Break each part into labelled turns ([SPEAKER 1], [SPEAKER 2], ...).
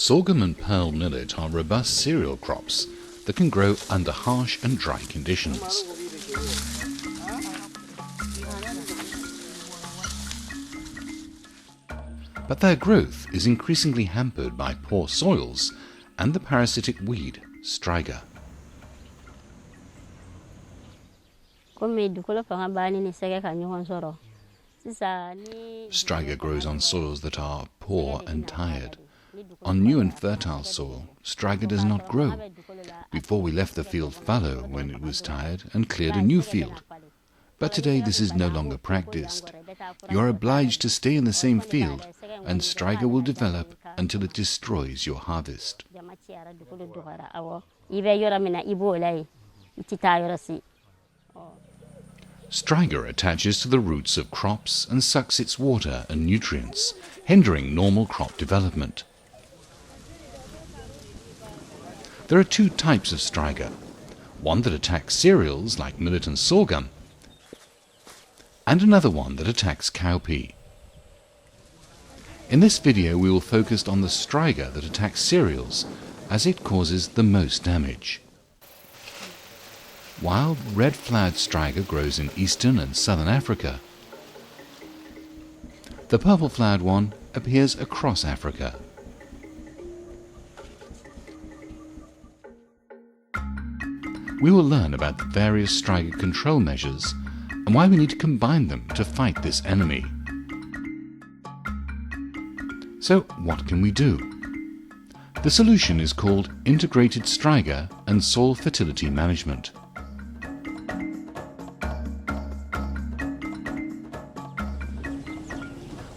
[SPEAKER 1] Sorghum and pearl millet are robust cereal crops that can grow under harsh and dry conditions. But their growth is increasingly hampered by poor soils and the parasitic weed, striga. Striga grows on soils that are poor and tired. On new and fertile soil, striga does not grow. Before we left the field fallow when it was tired and cleared a new field. But today this is no longer practiced. You are obliged to stay in the same field, and striga will develop until it destroys your harvest. Striga attaches to the roots of crops and sucks its water and nutrients, hindering normal crop development. There are two types of striga, one that attacks cereals like millet and sorghum, and another one that attacks cowpea. In this video we will focus on the striga that attacks cereals, as it causes the most damage. Wild red-flowered striga grows in eastern and southern Africa. The purple-flowered one appears across Africa. We will learn about the various striga control measures and why we need to combine them to fight this enemy. So what can we do? The solution is called integrated striga and soil fertility management.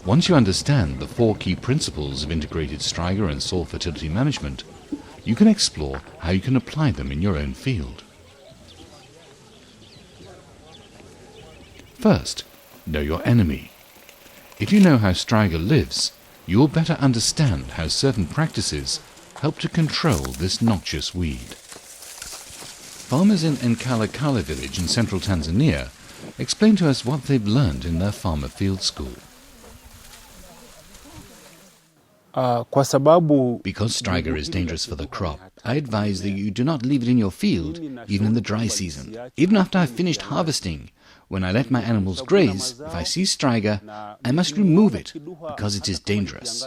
[SPEAKER 1] Once you understand the 4 key principles of integrated striga and soil fertility management, you can explore how you can apply them in your own field. First, know your enemy. If you know how striga lives, you will better understand how certain practices help to control this noxious weed. Farmers in Nkalakala village in central Tanzania explain to us what they've learned in their farmer field school.
[SPEAKER 2] Because striga is dangerous for the crop, I advise that you do not leave it in your field, even in the dry season. Even after I've finished harvesting, when I let my animals graze, if I see striga, I must remove it, because it is dangerous.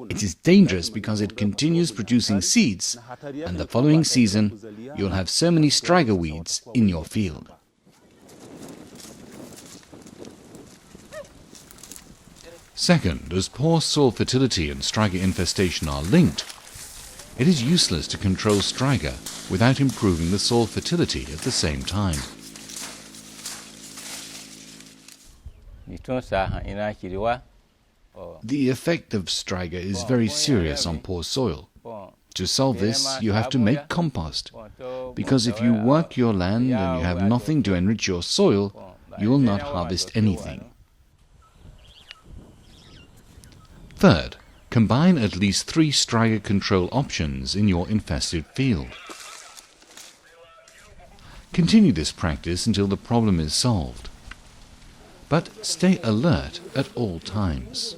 [SPEAKER 2] It is dangerous because it continues producing seeds, and the following season, you'll have so many striga weeds in your field.
[SPEAKER 1] Second, as poor soil fertility and striga infestation are linked, it is useless to control striga without improving the soil fertility at the same time. The effect of striga is very serious on poor soil. To solve this, you have to make compost, because if you work your land and you have nothing to enrich your soil, you will not harvest anything. Third, combine at least 3 striga control options in your infested field. Continue this practice until the problem is solved. But stay alert at all times.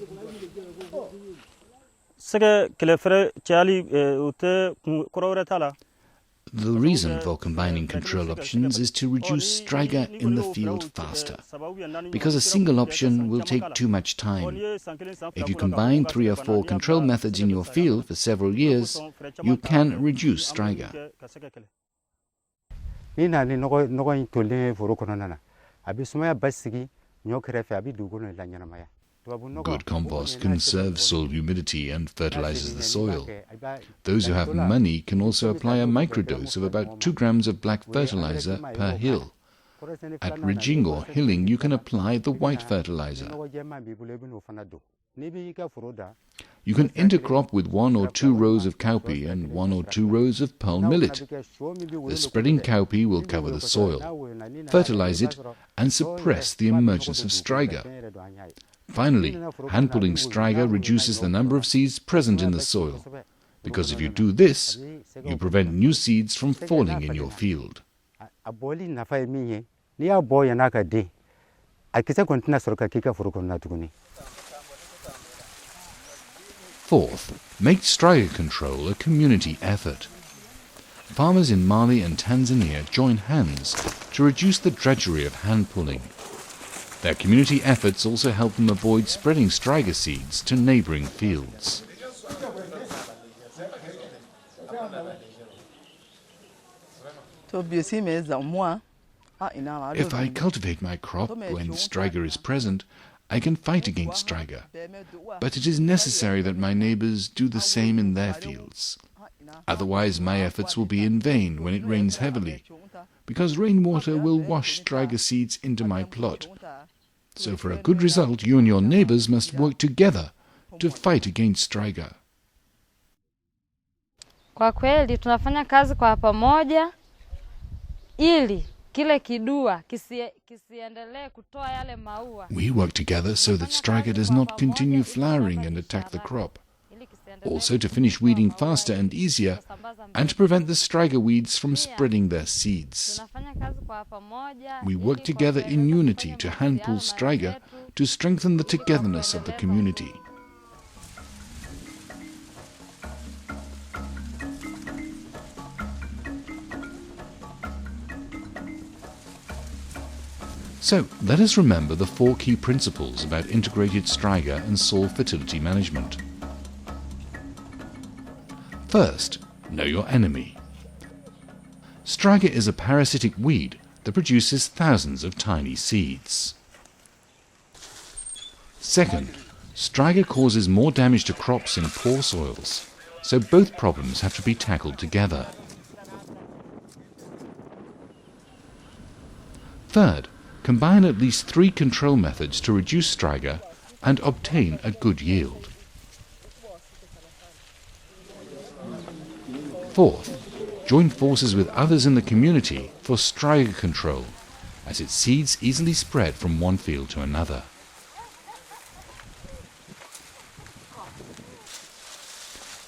[SPEAKER 1] The reason for combining control options is to reduce striga in the field faster, because a single option will take too much time. If you combine 3 or 4 control methods in your field for several years, you can reduce striga. Good compost conserves soil humidity and fertilizes the soil. Those who have money can also apply a microdose of about 2 grams of black fertilizer per hill. At ridging or hilling, you can apply the white fertilizer. You can intercrop with 1 or 2 rows of cowpea and 1 or 2 rows of pearl millet. The spreading cowpea will cover the soil, fertilize it, and suppress the emergence of striga. Finally, hand-pulling striga reduces the number of seeds present in the soil, because if you do this, you prevent new seeds from falling in your field. Fourth, make striga control a community effort. Farmers in Mali and Tanzania join hands to reduce the drudgery of hand pulling. Their community efforts also help them avoid spreading striga seeds to neighboring fields. If I cultivate my crop when striga is present, I can fight against striga, but it is necessary that my neighbors do the same in their fields. Otherwise my efforts will be in vain when it rains heavily, because rainwater will wash striga seeds into my plot. So for a good result, you and your neighbors must work together to fight against striga.
[SPEAKER 3] Kwa kweli tunafanya kazi kwa pamoja ili kile kidua kisiendelee kutoa yale maua.
[SPEAKER 1] We work together so that striga does not continue flowering and attack the crop. Also to finish weeding faster and easier, and to prevent the striga weeds from spreading their seeds. We work together in unity to hand-pull striga to strengthen the togetherness of the community. So, let us remember the 4 key principles about integrated striga and soil fertility management. First, know your enemy. Striga is a parasitic weed that produces thousands of tiny seeds. Second, striga causes more damage to crops in poor soils, so both problems have to be tackled together. Third, combine at least 3 control methods to reduce striga and obtain a good yield. Fourth, join forces with others in the community for striga control, as its seeds easily spread from one field to another.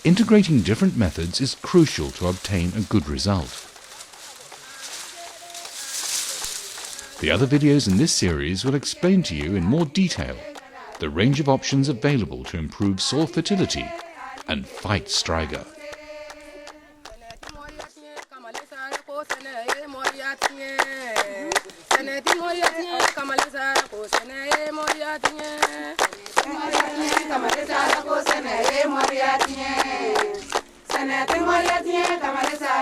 [SPEAKER 1] Integrating different methods is crucial to obtain a good result. The other videos in this series will explain to you in more detail the range of options available to improve soil fertility and fight striga.
[SPEAKER 4] Senete moria tiene, camaresa,